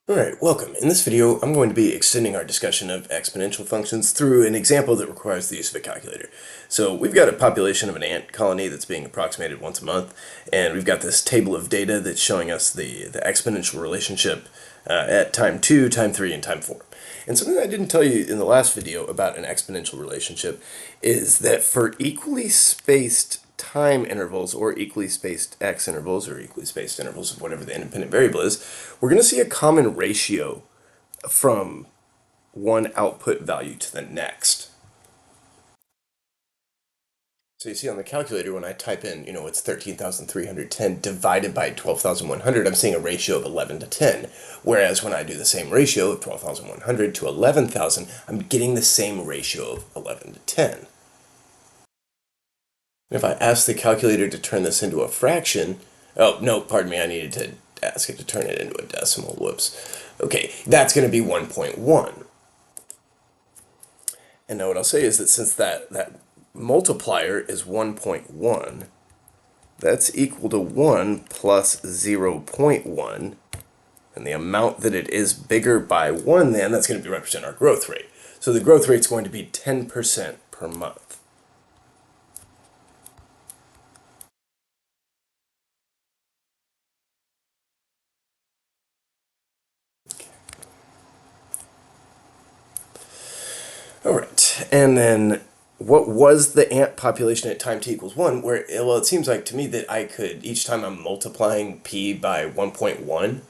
Alright, welcome. In this video, I'm going to be extending our discussion of exponential functions through an example that requires the use of a calculator. So we've got a population of an ant colony that's being approximated once a month, and we've got this table of data that's showing us the exponential relationship at time 2, time 3, and time 4. And something I didn't tell you in the last video about an exponential relationship is that for equally spaced time intervals or equally spaced x intervals or equally spaced intervals of whatever the independent variable is, we're going to see a common ratio from one output value to the next. So you see on the calculator when I type in, it's 13,310 divided by 12,100, I'm seeing a ratio of 11 to 10. Whereas when I do the same ratio of 12,100 to 11,000, I'm getting the same ratio of 11 to 10. If I ask the calculator to turn this into a fraction, oh, no, pardon me, I needed to ask it to turn it into a decimal, whoops. Okay, that's going to be 1.1. And now what I'll say is that since that multiplier is 1.1, that's equal to 1 plus 0.1, and the amount that it is bigger by 1 then, that's going to represent our growth rate. So the growth rate is going to be 10% per month. Alright, and then what was the ant population at time t equals 1? Where, well, it seems like to me that I could, each time I'm multiplying p by 1.1,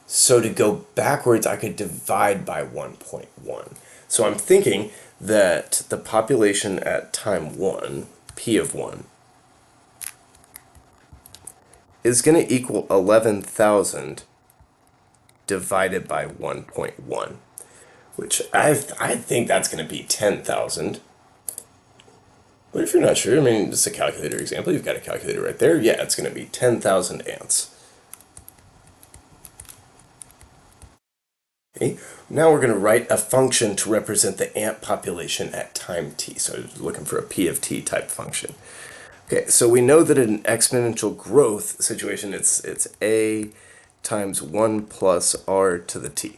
so to go backwards, I could divide by 1.1. So I'm thinking that the population at time 1, p of 1, is going to equal 11,000 divided by 1.1. Which I think that's going to be 10,000. But if you're not sure, I mean, just a calculator example. You've got a calculator right there. Yeah, it's going to be 10,000 ants. Okay, now we're going to write a function to represent the ant population at time t. So I was looking for a p of t type function. Okay, so we know that in an exponential growth situation, it's a times 1 plus r to the t.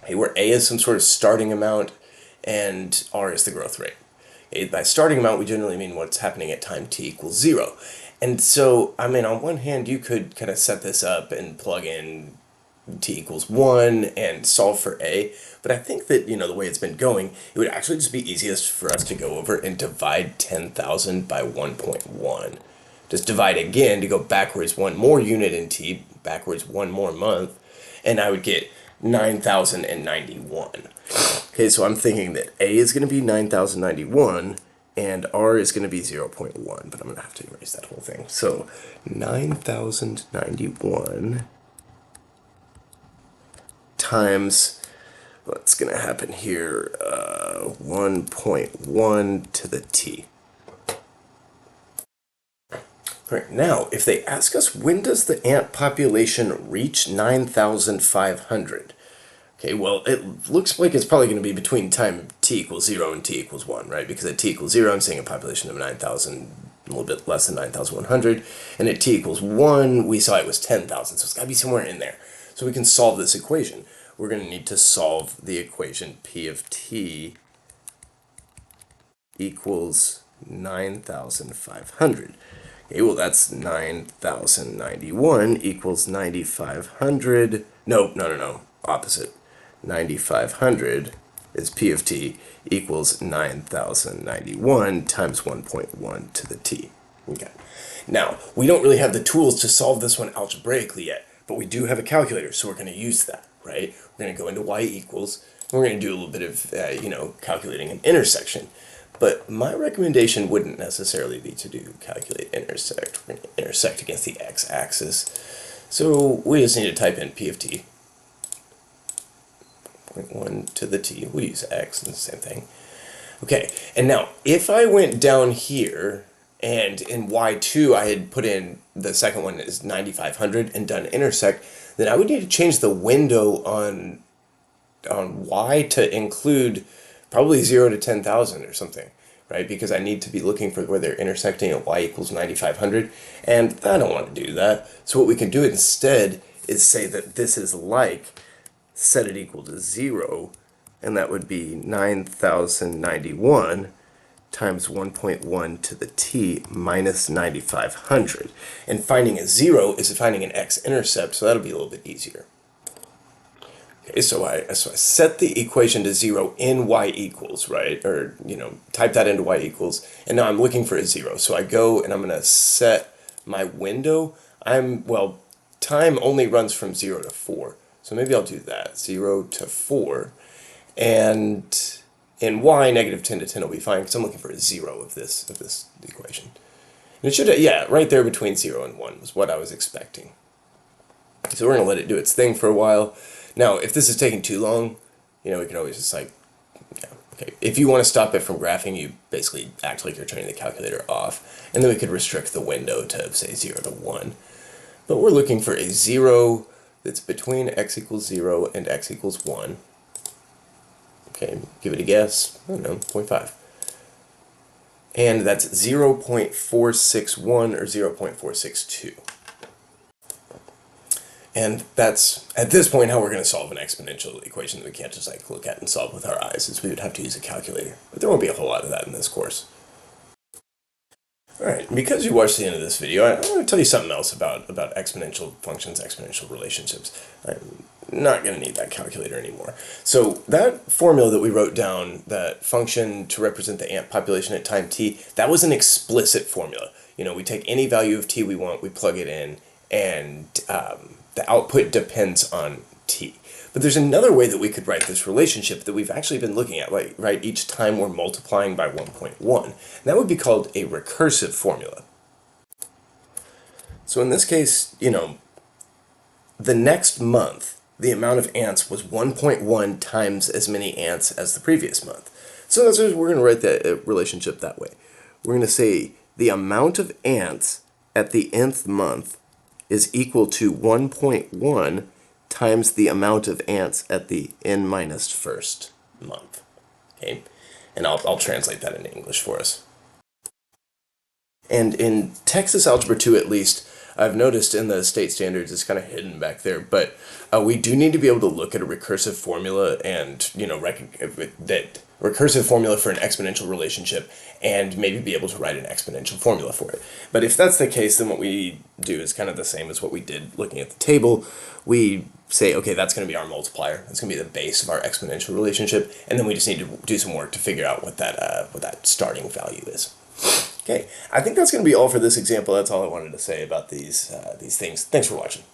Okay, where a is some sort of starting amount and r is the growth rate. Okay, by starting amount, we generally mean what's happening at time t equals 0. And so, I mean, on one hand, you could kind of set this up and plug in t equals 1 and solve for a, but I think that, the way it's been going, it would actually just be easiest for us to go over and divide 10,000 by 1.1. Just divide again to go backwards one more unit in t, backwards one more month, and I would get 9,091. Okay, so I'm thinking that a is going to be 9,091 and r is going to be 0.1, but I'm going to have to erase that whole thing. So 9,091 times, what's going to happen here, 1.1 to the t. All right, now, if they ask us when does the ant population reach 9,500? Okay, well, it looks like it's probably going to be between time t equals 0 and t equals 1, right? Because at t equals 0, I'm seeing a population of 9,000, a little bit less than 9,100. And at t equals 1, we saw it was 10,000, so it's got to be somewhere in there. So we can solve this equation. We're going to need to solve the equation p of t equals 9,500. Okay, well, that's 9,091 equals 9,500. No. Opposite. 9,500 is p of t equals 9,091 times 1.1 to the t. Okay. Now, we don't really have the tools to solve this one algebraically yet, but we do have a calculator, so we're going to use that, right? We're going to go into y equals, and we're going to do a little bit of, calculating an intersection. But my recommendation wouldn't necessarily be to calculate intersect. We're going to intersect against the x-axis. So we just need to type in p of t, 0.1 to the t. We'll use x, and the same thing. Okay, and now if I went down here, and in y2 I had put in, the second one is 9,500, and done intersect, then I would need to change the window on y to include probably 0 to 10,000 or something, right? Because I need to be looking for where they're intersecting at y equals 9,500, and I don't want to do that. So what we can do instead is say that this is like, set it equal to 0, and that would be 9,091 times 1.1 to the t minus 9,500. And finding a 0 is finding an x-intercept, so that'll be a little bit easier. Okay, so I set the equation to 0 in y equals, right? Or, type that into y equals, and now I'm looking for a 0. So I go and I'm going to set my window. Time only runs from 0 to 4. So maybe I'll do that, 0 to 4. And in y, negative 10 to 10 will be fine, because I'm looking for a 0 of this equation. And it should, right there between 0 and 1 was what I was expecting. So we're going to let it do its thing for a while. Now, if this is taking too long, we can always just okay. If you want to stop it from graphing, you basically act like you're turning the calculator off. And then we could restrict the window to, say, 0 to 1. But we're looking for a 0 that's between x equals 0 and x equals 1. Okay, give it a guess. I don't know, 0.5. And that's 0.461 or 0.462. And that's, at this point, how we're going to solve an exponential equation that we can't just look at and solve with our eyes, is we would have to use a calculator. But there won't be a whole lot of that in this course. Alright, because you watched the end of this video, I want to tell you something else about exponential functions, exponential relationships. I'm not going to need that calculator anymore. So that formula that we wrote down, that function to represent the ant population at time t, that was an explicit formula. We take any value of t we want, we plug it in, and the output depends on t. But there's another way that we could write this relationship that we've actually been looking at, right, each time we're multiplying by 1.1. And that would be called a recursive formula. So in this case, the next month, the amount of ants was 1.1 times as many ants as the previous month. So that's we're going to write the relationship that way. We're going to say the amount of ants at the nth month is equal to 1.1 times the amount of ants at the n minus first month. Okay, and I'll translate that into English for us. And in Texas Algebra 2 at least, I've noticed in the state standards it's kind of hidden back there, but we do need to be able to look at a recursive formula and, that recursive formula for an exponential relationship and maybe be able to write an exponential formula for it. But if that's the case, then what we do is kind of the same as what we did looking at the table. We say, okay, that's going to be our multiplier. That's going to be the base of our exponential relationship, and then we just need to do some work to figure out what that starting value is. Okay, I think that's going to be all for this example. That's all I wanted to say about these things. Thanks for watching.